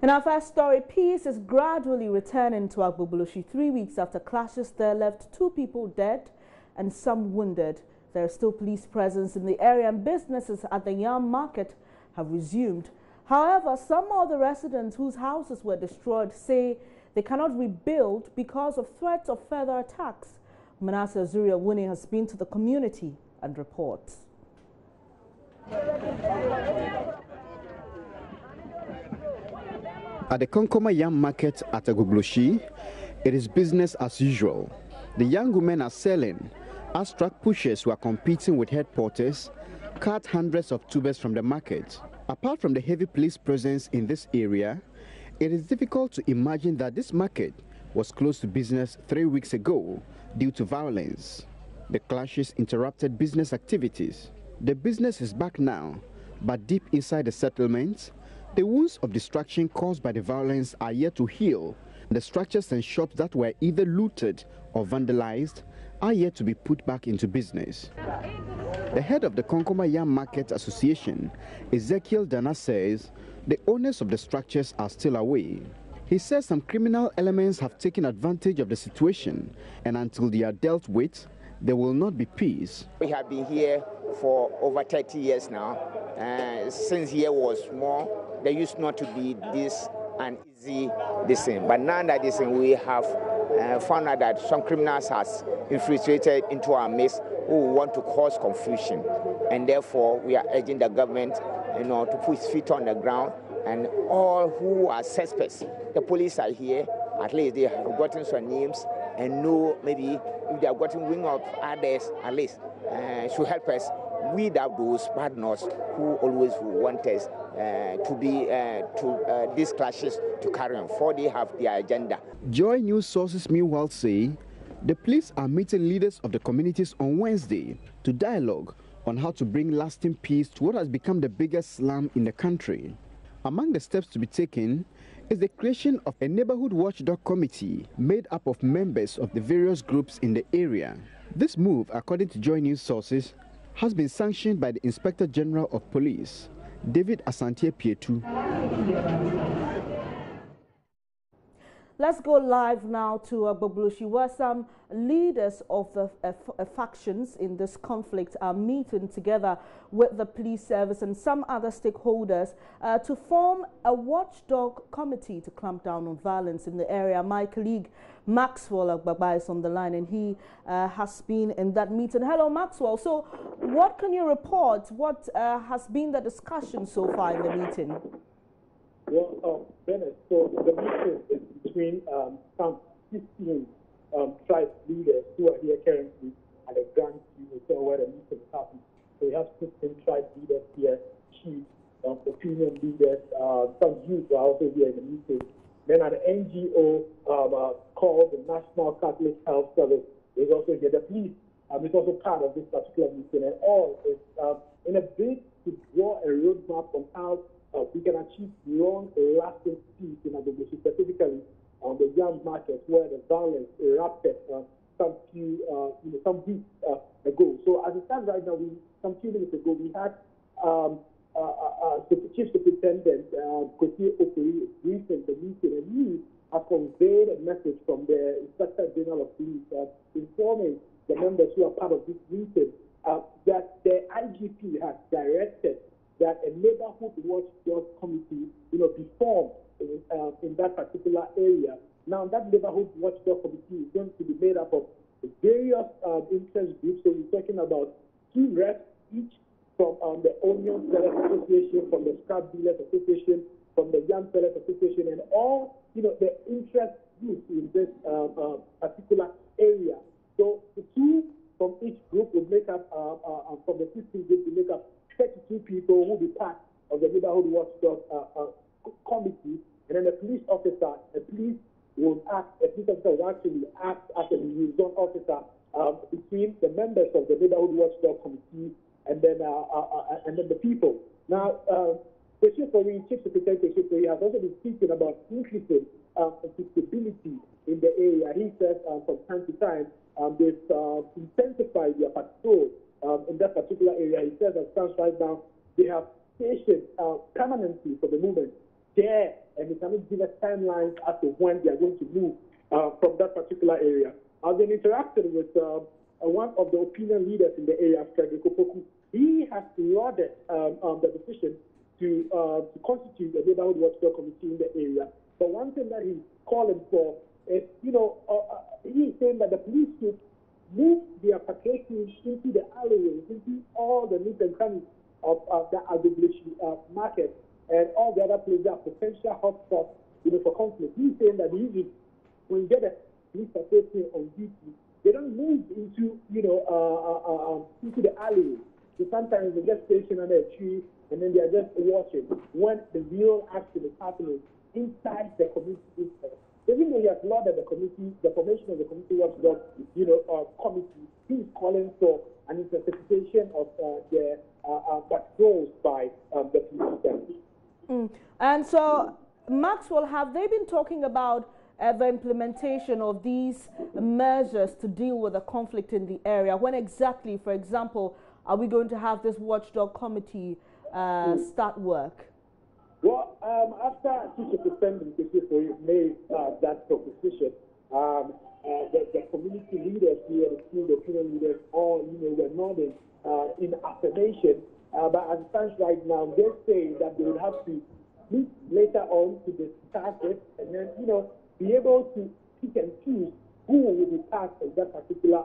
In our first story, peace is gradually returning to Agbogbloshie 3 weeks after clashes there left 2 people dead and some wounded. There is still police presence in the area and businesses at the Yam market have resumed. However, some of the residents whose houses were destroyed say they cannot rebuild because of threats of further attacks. Manasseh Zuria Wuni has been to the community and reports. At the Konkoma Yam market at Agbogbloshie, it is business as usual. The young women are selling as truck pushers who are competing with head porters cart hundreds of tubers from the market. Apart from the heavy police presence in this area, it is difficult to imagine that this market was closed to business 3 weeks ago due to violence. The clashes interrupted business activities. The business is back now, but deep inside the settlement, the wounds of destruction caused by the violence are yet to heal. The structures and shops that were either looted or vandalized are yet to be put back into business. The head of the Konkoma Yam Market Association, Ezekiel Dana, says the owners of the structures are still away. He says some criminal elements have taken advantage of the situation, and until they are dealt with, there will not be peace. We have been here for over 30 years now. Since here was small, there used not to be this uneasy thing. But now that we have found out that some criminals has infiltrated into our midst who want to cause confusion. And therefore, we are urging the government, to put its feet on the ground, and all who are suspects, the police are here. At least they have gotten some names and know maybe if they have gotten wing of others, at least should help us weed out those partners who always want us these clashes to carry on, for they have their agenda. Joy News sources meanwhile say the police are meeting leaders of the communities on Wednesday to dialogue on how to bring lasting peace to what has become the biggest slum in the country. Among the steps to be taken is the creation of a neighborhood watchdog committee made up of members of the various groups in the area. This move, according to Joy News sources, has been sanctioned by the Inspector General of Police, David Asante Pietu. Let's go live now to Agbogbloshie, where some leaders of the factions in this conflict are meeting together with the police service and some other stakeholders to form a watchdog committee to clamp down on violence in the area. My colleague Maxwell Agbagba is on the line, and he has been in that meeting. Hello, Maxwell. So what can you report? What has been the discussion so far in the meeting? Well, Bennett, so the meeting is between some 15 tribe leaders who are here currently at the Grand Hotel where the meeting is happening. So we have 15 tribe leaders here, chiefs, opinion leaders, some youth are also here in the meeting. Then at the NGO called the National Catholic Health Service, is also here. The police is also part of this particular meeting, and all is in a bid to draw a roadmap on how we can achieve long-lasting peace in Agbogbloshie, specifically on the Yam market, where the violence erupted some weeks ago. So as it stands right now, some few minutes ago, we had Chief Superintendent Kofi Operi briefing the meeting, and he has conveyed a message from the Inspector General of Police informing the members who are part of this meeting that the IGP has directed that a neighborhood watchdog committee, be formed in that particular area. Now, that neighborhood watchdog committee is going to be made up of various interest groups. So we're talking about 2 reps each from the Onion Sellers Association, from the Scrap Dealers Association, from the Yam Sellers Association, and all the interest groups in this particular area. So the 2 from each group will make up, from the 15 groups, will make up 32 people who will be part of the neighborhood watchdog committee, and then a police officer will actually act as a liaison officer between the members of the neighborhood watchdog committee and then the people. Now, the Chief Superintendent has also been speaking about increasing stability in the area. He says from time to time they've intensified their patrol in that particular area. He says that stands right now they have stationed permanently for the moment there, and they cannot give us timelines as to when they are going to move from that particular area. I've been interacting with one of the opinion leaders in the area, Frederick Opoku. He has lauded the decision to constitute a neighborhood watchdog committee in the area. But one thing that he's calling for is, he's saying that the police should move their patrols into the alleyways, into all the nooks and crannies of the Agbogbloshie market and all the other places that are potential hotspots, for conflict. He's saying that usually when you get a police patrol team on duty, they don't move into, into the alleyways. So sometimes they just station under a tree and then they are just watching when the real action is happening inside the community itself. Even though he has lauded the committee, the formation of the community watchdog, committee, he is calling for an intensification of the patrols by the police. And so, Maxwell, have they been talking about the implementation of these measures to deal with the conflict in the area? When exactly, for example, are we going to have this watchdog committee start work? Well, after Chief Defendant made that proposition, the community leaders here, the opinion leaders, all were nodding in affirmation. But as it stands right now, they're saying that they would have to meet later on to discuss it, and then be able to pick and choose who will be part of that particular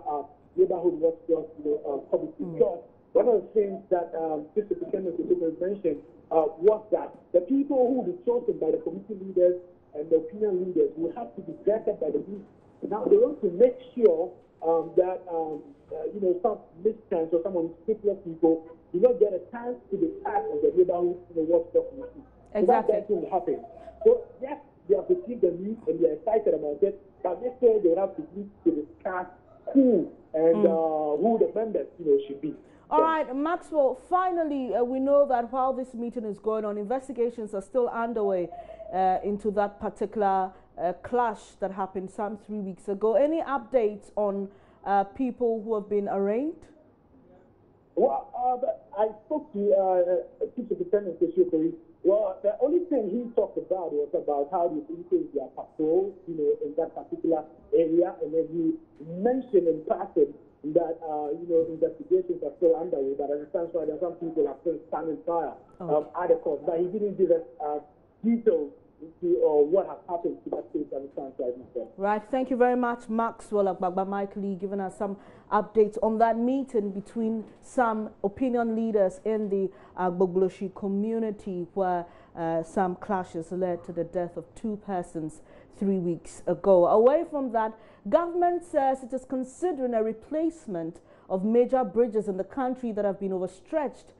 neighborhood watchdog committee. Because one of the things that Chief Defendant mentioned was that the people who will be chosen by the community leaders and the opinion leaders will have to be vetted by the group. Now, they want to make sure that, some mischance or some unscrupulous people do not get a chance to be part of the neighborhood watchdog committee. Exactly. So that will happen. So, yes, they have received the news and they are excited about it, but they say they have to meet to discuss who and who the members, should be. All right, Maxwell, finally, we know that while this meeting is going on, investigations are still underway into that particular clash that happened some 3 weeks ago. Any updates on people who have been arraigned? Well, I spoke to Chief Superintendent Yapei. Well, the only thing he talked about was about how the police their patrol, in that particular area, and then he mentioned in passing that investigations are still underway, but as it stands right now, some people are still standing trial at the court. But he didn't give us details into what has happened to that case as it stands right now. Right, thank you very much, Maxwell Agbagba Mike Lee, giving us some updates on that meeting between some opinion leaders in the Agbogbloshie community where some clashes led to the death of 2 persons 3 weeks ago. Away from that, government says it is considering a replacement of major bridges in the country that have been overstretched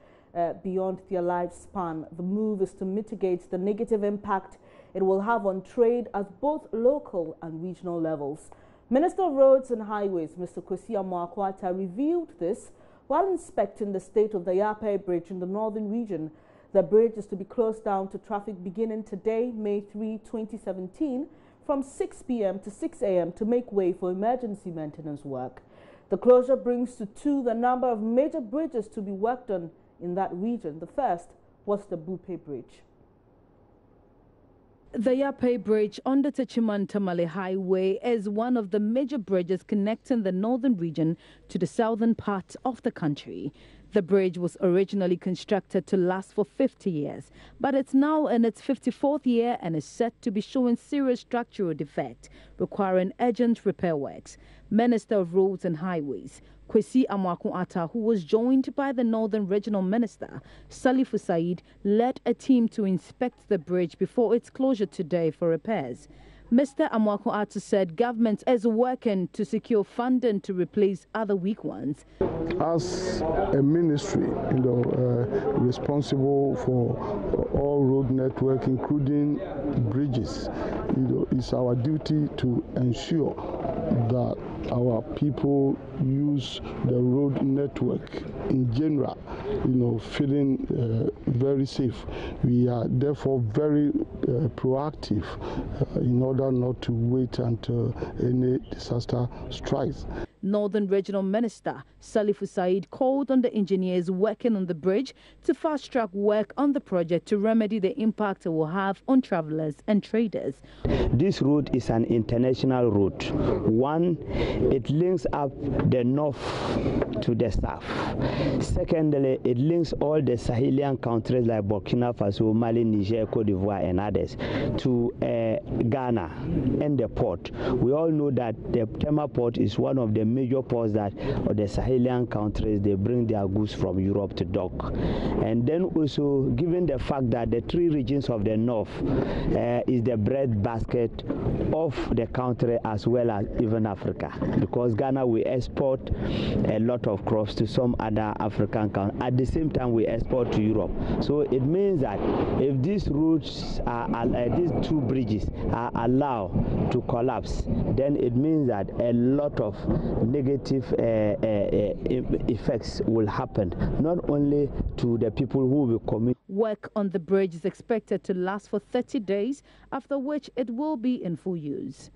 beyond their lifespan. The move is to mitigate the negative impact it will have on trade at both local and regional levels. Minister of Roads and Highways, Mr. Kwesi Amoako-Attah, revealed this while inspecting the state of the Yapei Bridge in the northern region. The bridge is to be closed down to traffic beginning today, May 3, 2017, from 6 p.m. to 6 a.m. to make way for emergency maintenance work. The closure brings to 2 the number of major bridges to be worked on in that region. The first was the Yapei Bridge. The Yapei Bridge on the Techiman-Tamale Highway is one of the major bridges connecting the northern region to the southern part of the country. The bridge was originally constructed to last for 50 years, but it's now in its 54th year and is set to be showing serious structural defect, requiring urgent repair works. Minister of Roads and Highways, Kwesi Amoako-Attah, who was joined by the Northern Regional Minister, Salifu Said, led a team to inspect the bridge before its closure today for repairs. Mr. Amoako-Attah said government is working to secure funding to replace other weak ones. As a ministry, responsible for all road network, including bridges, it's our duty to ensure that our people use the road network in general, feeling very safe. We are therefore very proactive in order not to wait until any disaster strikes. Northern Regional Minister Salifu Said called on the engineers working on the bridge to fast-track work on the project to remedy the impact it will have on travelers and traders. This route is an international route. One, it links up the north to the south. Secondly, it links all the Sahelian countries like Burkina Faso, Mali, Niger, Cote d'Ivoire, and others to Ghana and the port. We all know that the Tema port is one of the major ports that the Sahelian countries, they bring their goods from Europe to dock. And then also, given the fact that the three regions of the north is the breadbasket of the country as well as even Africa, because Ghana we export a lot of crops to some other African countries. At the same time, we export to Europe. So it means that if these routes are, these two bridges are allowed to collapse, then it means that a lot of negative effects will happen, not only to the people who will commit. Work on the bridge is expected to last for 30 days, after which it will be in full use.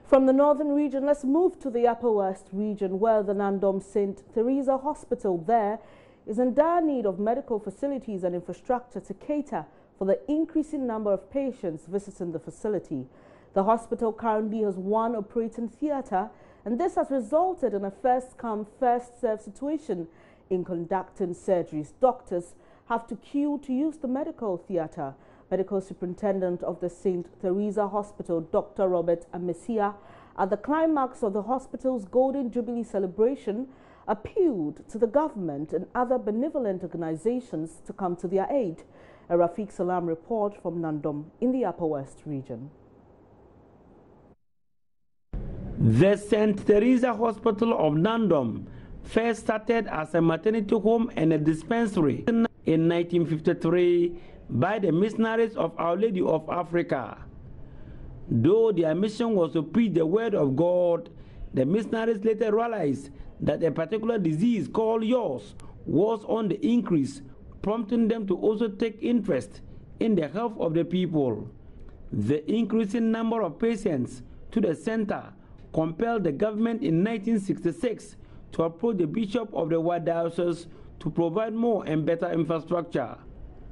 From the northern region, let's move to the Upper West region, where the Nandom St. Teresa Hospital there is in dire need of medical facilities and infrastructure to cater for the increasing number of patients visiting the facility. The hospital currently has one operating theatre, and this has resulted in a first-come, first-served situation in conducting surgeries. Doctors have to queue to use the medical theatre. Medical Superintendent of the St. Teresa Hospital, Dr. Robert Amesia, at the climax of the hospital's Golden Jubilee celebration, appealed to the government and other benevolent organizations to come to their aid. A Rafiq Salam report from Nandom in the Upper West region. The St. Teresa Hospital of Nandom first started as a maternity home and a dispensary in 1953 by the missionaries of Our Lady of Africa. Though their mission was to preach the word of God, the missionaries later realized that a particular disease called yaws was on the increase, prompting them to also take interest in the health of the people. The increasing number of patients to the center compelled the government in 1966 to approach the Bishop of the White Diocese to provide more and better infrastructure.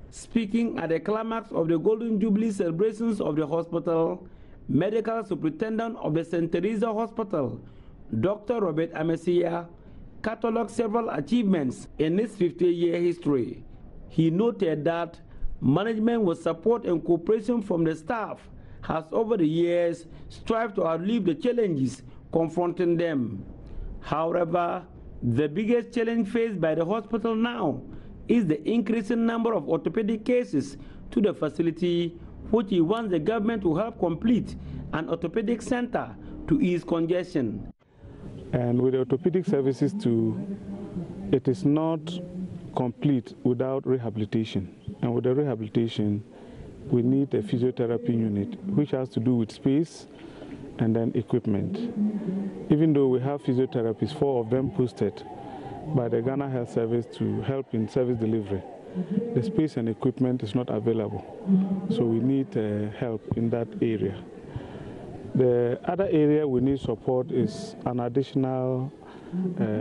Speaking at the climax of the Golden Jubilee celebrations of the hospital, Medical Superintendent of the St. Teresa Hospital, Dr. Robert Amesia, catalogued several achievements in its 50-year history. He noted that management with support and cooperation from the staff has over the years strived to outlive the challenges confronting them. However, the biggest challenge faced by the hospital now is the increasing number of orthopedic cases to the facility, which he wants the government to help complete an orthopedic center to ease congestion. And with the orthopedic services too, it is not complete without rehabilitation. And with the rehabilitation, we need a physiotherapy unit, which has to do with space and then equipment. Even though we have physiotherapists, 4 of them posted by the Ghana Health Service to help in service delivery, the space and equipment is not available. So we need help in that area. The other area we need support is an additional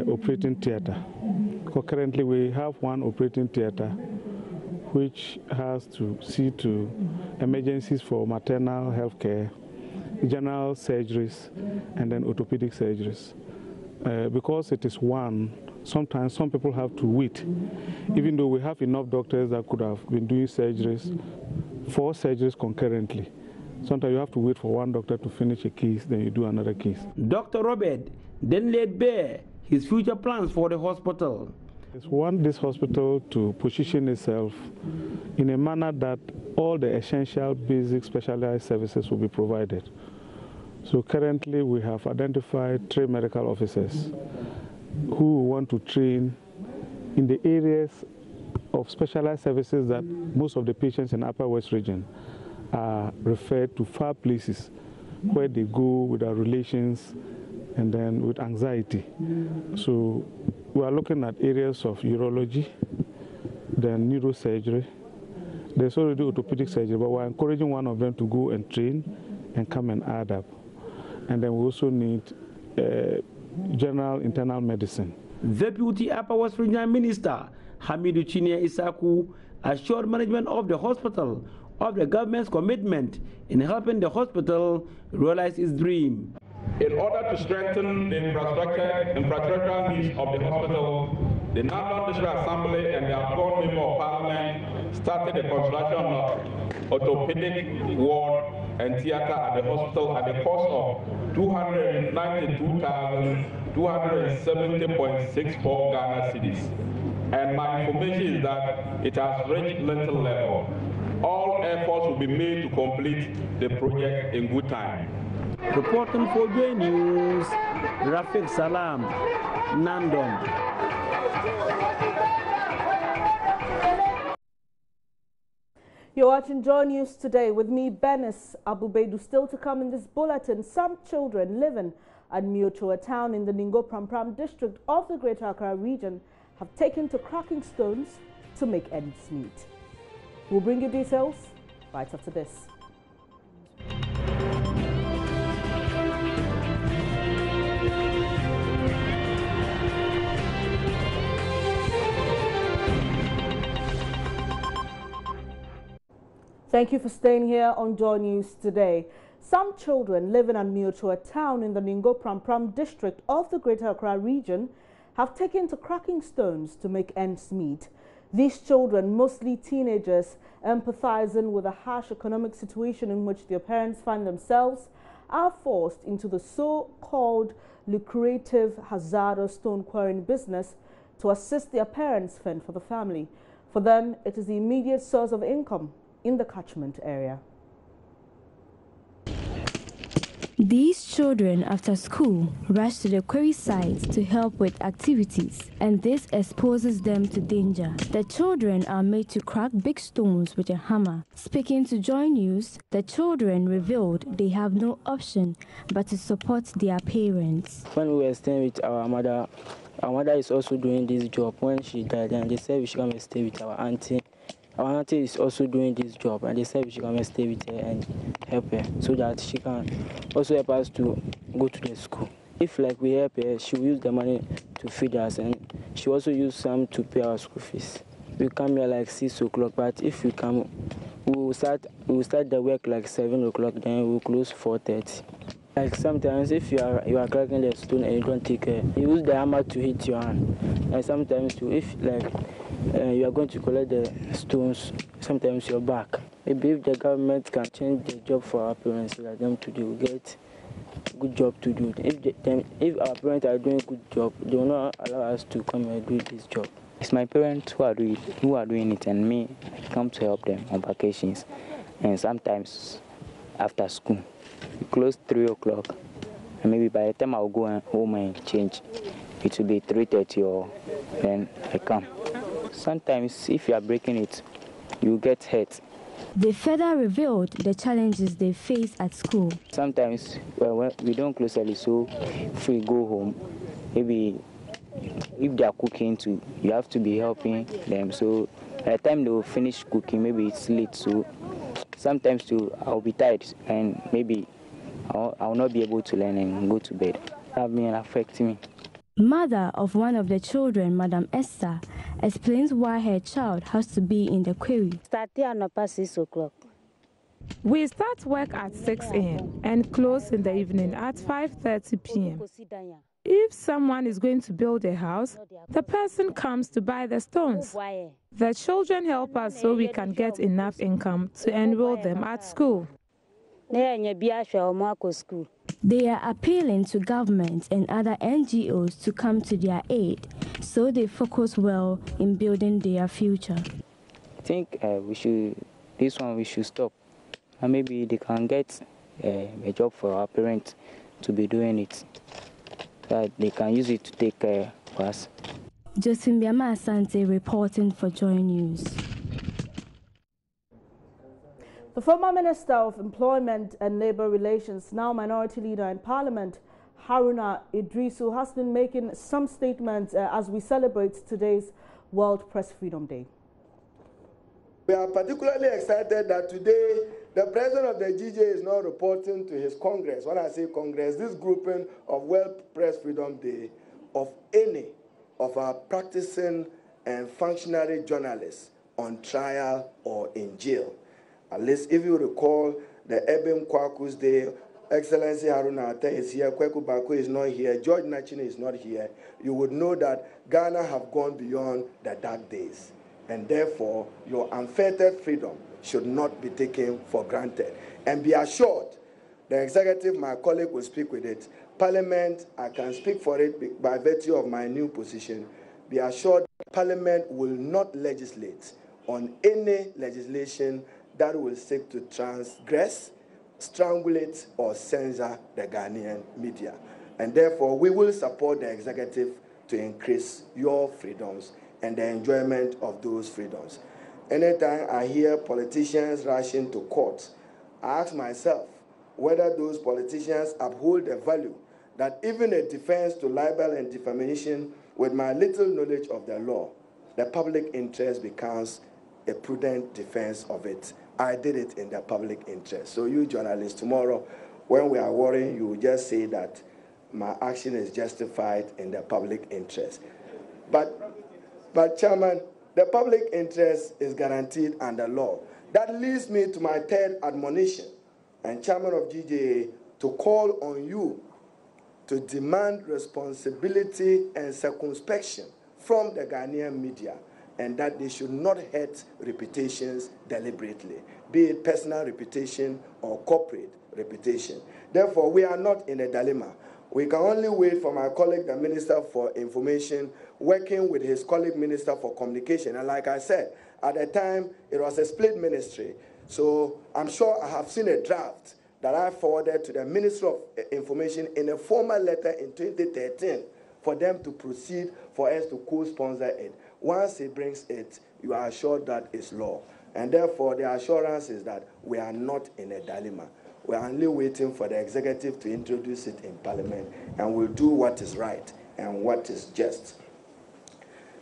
operating theater. Currently we have one operating theater which has to see to emergencies for maternal health care, general surgeries, and then orthopedic surgeries. Because it is one, sometimes some people have to wait. Even though we have enough doctors that could have been doing surgeries, 4 surgeries concurrently. Sometimes you have to wait for one doctor to finish a case, then you do another case. Dr. Robert then laid bare his future plans for the hospital. We want this hospital to position itself in a manner that all the essential basic specialized services will be provided. So currently we have identified 3 medical officers who want to train in the areas of specialized services that most of the patients in the Upper West region are referred to far places where they go with their relations and then with anxiety. So we are looking at areas of urology, then neurosurgery. There's already orthopedic surgery, but we're encouraging one of them to go and train and come and add up. and then we also need general internal medicine. Deputy Upper West Regional Minister Hamidu Chinia Isaku assured management of the hospital of the government's commitment in helping the hospital realize its dream. In order to strengthen the infrastructural needs of the hospital, the National District Assembly and the outgoing Member of Parliament started the construction of orthopedic ward and theatre at the hospital at the cost of 292,270.64 Ghana cedis. And my information is that it has reached lintel level. All efforts will be made to complete the project in good time. Reporting for Joy News, Rafiq Salam, Nandom. You're watching Joy News today with me, Benis Abubedu. Still to come in this bulletin, some children living at Miochoa town in the Ningo Pram district of the Greater Accra region have taken to cracking stones to make ends meet. We'll bring you details right after this. Thank you for staying here on Joy News today. Some children living at Miochoa town in the Ningo Pram district of the Greater Accra region have taken to cracking stones to make ends meet. These children, mostly teenagers, empathizing with the harsh economic situation in which their parents find themselves, are forced into the so-called lucrative hazardous stone quarrying business to assist their parents fend for the family. For them, it is the immediate source of income in the catchment area. These children after school rush to the quarry site to help with activities, and this exposes them to danger. The children are made to crack big stones with a hammer. Speaking to Joy News, the children revealed they have no option but to support their parents. When we were staying with our mother is also doing this job. When she died, and they said we should come and stay with our auntie. Our auntie is also doing this job, and they said we should come and stay with her and help her so that she can also help us to go to the school. If like we help her, she will use the money to feed us, and she also use some to pay our school fees. We come here like 6 o'clock, but if we come, we will start the work like 7 o'clock, then we will close 4:30. Like sometimes if you are cracking the stone and you don't take care, you use the hammer to hit your hand. And sometimes too, if like you are going to collect the stones, sometimes your back. Maybe if the government can change the job for our parents so that them to do get good job to do. If our parents are doing a good job, they will not allow us to come and do this job. It's my parents who are doing it, and me, I come to help them on vacations. And sometimes after school, we close 3 o'clock, and maybe by the time I'll go home and change, it will be 3:30 or then I come. Sometimes if you are breaking it, you get hurt. They further revealed the challenges they face at school. Sometimes we don't close early, so if we go home, maybe if they are cooking too, you have to be helping them. So by the time they will finish cooking, maybe it's late. So sometimes too, I'll be tired and maybe I'll not be able to learn and go to bed. That may affect me. Mother of one of the children, Madam Esther, explains why her child has to be in the quarry. Start here at 6 o'clock. We start work at 6 a.m. and close in the evening at 5:30 p.m. If someone is going to build a house, the person comes to buy the stones. The children help us so we can get enough income to enroll them at school. They are appealing to government and other NGOs to come to their aid so they focus well in building their future. I think we should stop. And maybe they can get a job for our parents to be doing it. That they can use it to take care of us. Josephine Biama Asante reporting for Joy News. The former Minister of Employment and Labour Relations, now Minority Leader in Parliament, Haruna Idrisu, has been making some statements as we celebrate today's World Press Freedom Day. We are particularly excited that today the president of the GJ is not reporting to his Congress. When I say Congress, this grouping of World Press Freedom Day of any of our practicing and functionary journalists on trial or in jail. At least if you recall the Eben Kwaku's Day, Excellency Haruna Ate is here, Kweku Bako is not here, George Nachine is not here, you would know that Ghana have gone beyond the dark days. And therefore, your unfettered freedom should not be taken for granted. And be assured, the executive, my colleague, will speak with it. Parliament, I can speak for it by virtue of my new position. Be assured, Parliament will not legislate on any legislation that will seek to transgress, strangulate, or censor the Ghanaian media. And therefore, we will support the executive to increase your freedoms and the enjoyment of those freedoms. Anytime I hear politicians rushing to court, I ask myself whether those politicians uphold the value that even a defense to libel and defamation, with my little knowledge of the law, the public interest becomes a prudent defense of it. I did it in the public interest. So you journalists, tomorrow, when we are worrying, you will just say that my action is justified in the public interest. But Chairman, the public interest is guaranteed under law. That leads me to my third admonition, and Chairman of GJA, to call on you to demand responsibility and circumspection from the Ghanaian media, and that they should not hurt reputations deliberately, be it personal reputation or corporate reputation. Therefore, we are not in a dilemma. We can only wait for my colleague, the Minister for Information, working with his colleague, Minister for Communication. And like I said, at the time, it was a split ministry. So I'm sure I have seen a draft that I forwarded to the Minister of Information in a formal letter in 2013 for them to proceed for us to co-sponsor it. Once he brings it, you are assured that it's law. And therefore, the assurance is that we are not in a dilemma. We are only waiting for the executive to introduce it in Parliament, and we'll do what is right and what is just.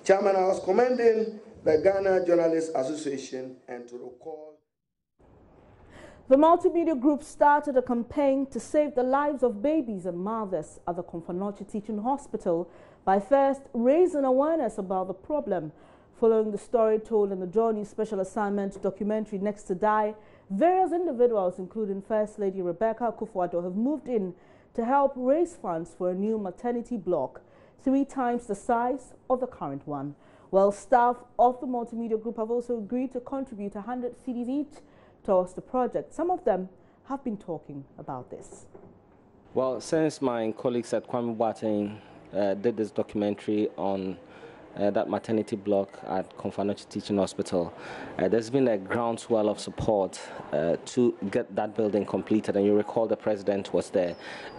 Chairman, I was commending the Ghana Journalists Association and to recall. The multimedia group started a campaign to save the lives of babies and mothers at the Komfanochi Teaching Hospital by first raising awareness about the problem. Following the story told in the Johnny Special Assignment documentary Next to Die, various individuals, including First Lady Rebecca Akufo-Addo, have moved in to help raise funds for a new maternity block, 3 times the size of the current one. Well, staff of the multimedia group have also agreed to contribute 100 cedis each towards the project. Some of them have been talking about this. Well, since my colleagues at Kwame Boateng did this documentary on that maternity block at Komfanochi Teaching Hospital, there's been a groundswell of support to get that building completed, and you recall the president was there.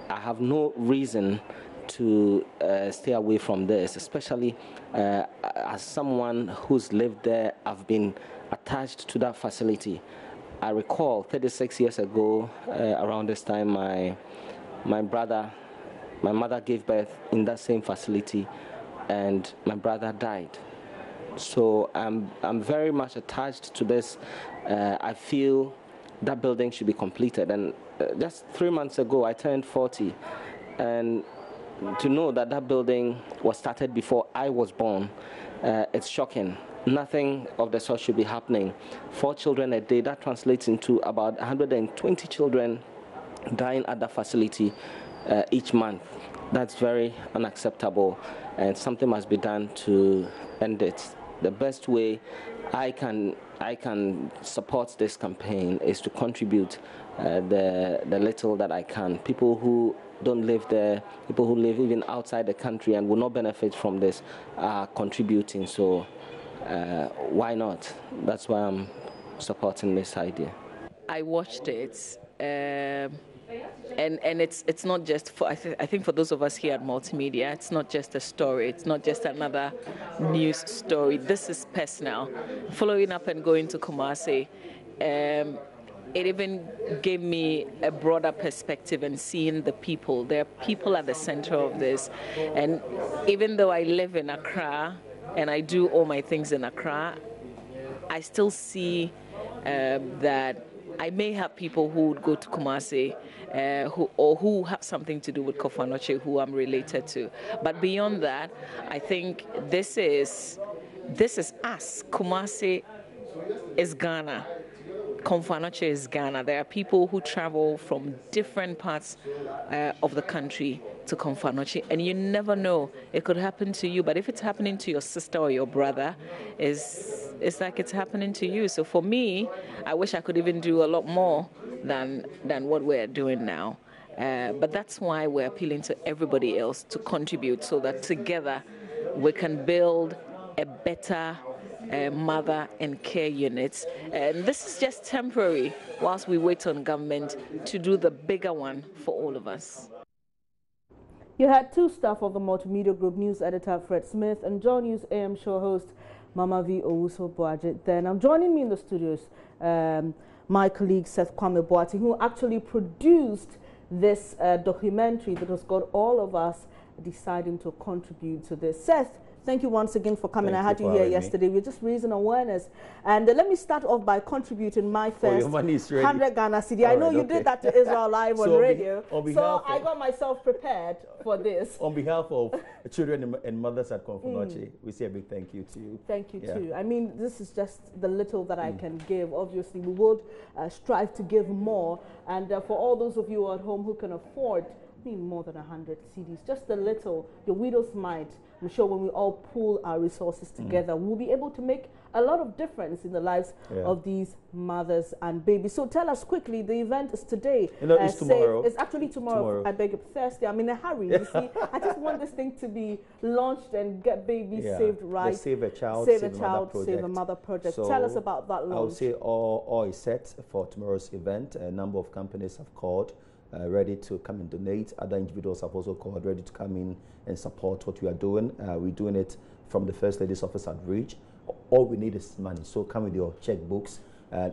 I have no reason to stay away from this, especially as someone who's lived there. I've been attached to that facility. I recall 36 years ago, around this time, my mother gave birth in that same facility, and my brother died. So I'm very much attached to this. I feel that building should be completed. And just 3 months ago, I turned 40, and to know that that building was started before I was born, it's shocking. Nothing of the sort should be happening. 4 children a day, that translates into about 120 children dying at the facility each month. That's very unacceptable, and something must be done to end it. The best way I can support this campaign is to contribute the little that I can. People who don't live there, people who live even outside the country and will not benefit from this are contributing. So why not? That's why I'm supporting this idea. I watched it. And it's not just for, I think for those of us here at Multimedia, it's not just a story, it's not just another news story. This is personal. Following up and going to Kumasi, it even gave me a broader perspective and seeing the people. There are people at the center of this. And even though I live in Accra and I do all my things in Accra, I still see that I may have people who would go to Kumasi who have something to do with Kofa Anokye who I'm related to. But beyond that, I think this is us. Kumasi is Ghana. Kofa Anokye is Ghana. There are people who travel from different parts of the country to Kofa Anokye, and you never know. It could happen to you, but if it's happening to your sister or your brother, it's like it's happening to you. So for me, I wish I could even do a lot more than what we're doing now. But that's why we're appealing to everybody else to contribute so that together we can build a better mother and care units. And this is just temporary whilst we wait on government to do the bigger one for all of us. You had two staff of the Multimedia Group, news editor Fred Smith and Joy News AM show host Mama V. Owusu-Boadje. Then joining me in the studios, my colleague Seth Kwame Boateng, who actually produced this documentary that has got all of us deciding to contribute to this. Seth, thank you once again for coming. I had you here yesterday. We're just raising awareness. And let me start off by contributing my first 100 Ghana cedi. I know you did that to Israel Live on radio. So I got myself prepared for this. On behalf of children and mothers at Kofa Anokye, we say a big thank you to you. Thank you too. I mean, this is just the little that I can give. Obviously, we would strive to give more. And for all those of you at home who can afford more than 100 CDs, just a little, the widow's mite. I'm sure when we all pool our resources together, we'll be able to make a lot of difference in the lives of these mothers and babies. So tell us quickly, the event is today. It's tomorrow. It's actually tomorrow. I beg your Thursday. I'm in a hurry, you see. I just want this thing to be launched and get babies saved right. The Save a Child, Save a Mother project. So tell us about that launch. I would say all is set for tomorrow's event. A number of companies have called. Ready to come and donate. Other individuals have also called ready to come in and support what we are doing. We're doing it from the First Lady's office at Reach. All we need is money. So come with your checkbooks.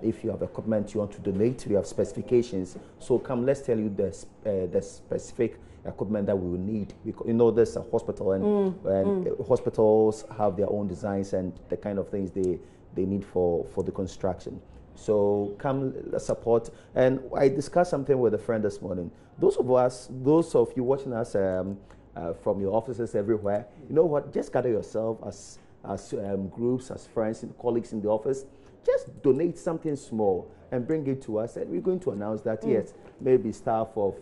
If you have equipment you want to donate, we have specifications. So come, let's tell you the specific equipment that we will need. Because, you know, there's a hospital and hospitals have their own designs and the kind of things they need for the construction. So come support. And I discussed something with a friend this morning. Those of you watching us from your offices everywhere, you know what? Just gather yourself as groups, as friends, and colleagues in the office. Just donate something small and bring it to us. And we're going to announce that, yes, maybe staff of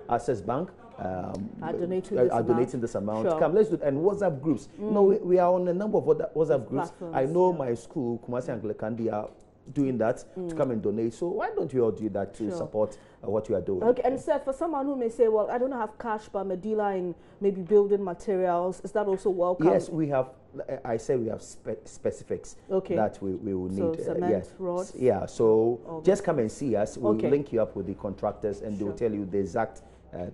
Access Bank are donating this amount. Sure. Come, let's do it. And WhatsApp groups. You know, we are on a number of WhatsApp groups. I know my school, Kumasi Anglican, they are doing that to come and donate. So why don't you all do that to support what you are doing? Okay, and Seth, for someone who may say, well, I don't have cash, but I'm a dealer in maybe building materials, is that also welcome? Yes, we have. I say we have specifics that we will need. Cement, rods? Yeah, so just come and see us. We'll link you up with the contractors and they will tell you the exact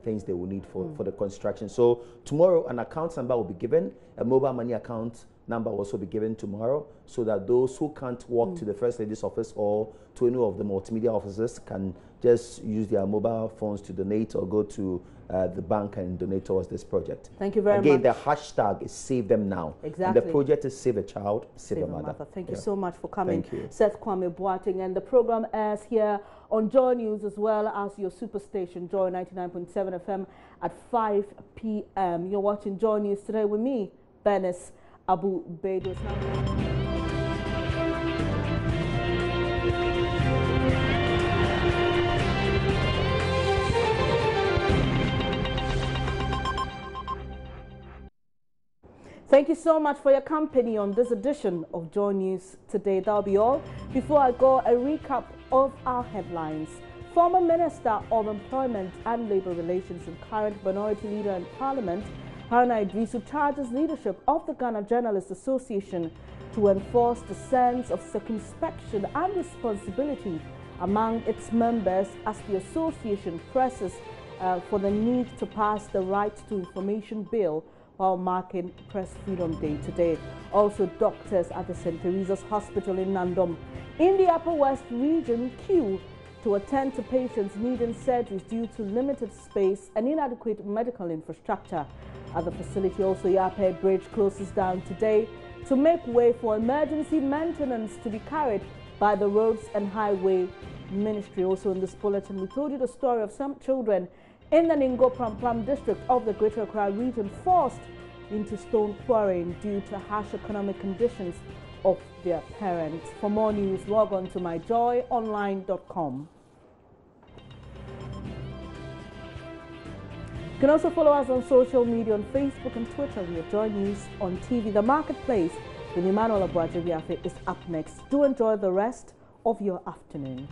things they will need for the construction. So tomorrow an account number will be given, a mobile money account number will also be given tomorrow, so that those who can't walk to the First Lady's office or to any of the multimedia offices can just use their mobile phones to donate or go to the bank and donate towards this project. Thank you very much. Again, the hashtag is Save Them Now. Exactly. And the project is Save a Child, Save a Mother. Thank you so much for coming. Thank you. Seth Kwame Boateng. And the program airs here on Joy News as well as your superstation, Joy 99.7 FM at 5 p.m. You're watching Joy News today with me, Bernice Abu Beidos. Thank you so much for your company on this edition of Joy News today. That'll be all. Before I go, a recap of our headlines. Former Minister of Employment and Labour Relations and current Minority Leader in Parliament, Haruna Idrisu, charges leadership of the Ghana Journalists Association to enforce the sense of circumspection and responsibility among its members as the association presses for the need to pass the Right to Information Bill while marking Press Freedom Day today. Also, doctors at the St. Teresa's Hospital in Nandom in the Upper West region queue to attend to patients needing surgeries due to limited space and inadequate medical infrastructure. At the facility, also, Yapei Bridge closes down today to make way for emergency maintenance to be carried by the Roads and Highway Ministry. Also in this bulletin, we told you the story of some children in the Ningo Pram district of the Greater Accra region forced into stone quarrying due to harsh economic conditions of their parents. For more news, log on to myjoyonline.com. You can also follow us on social media on Facebook and Twitter. We have Joy News on TV. The Marketplace with Emmanuel Yapei is up next. Do enjoy the rest of your afternoon.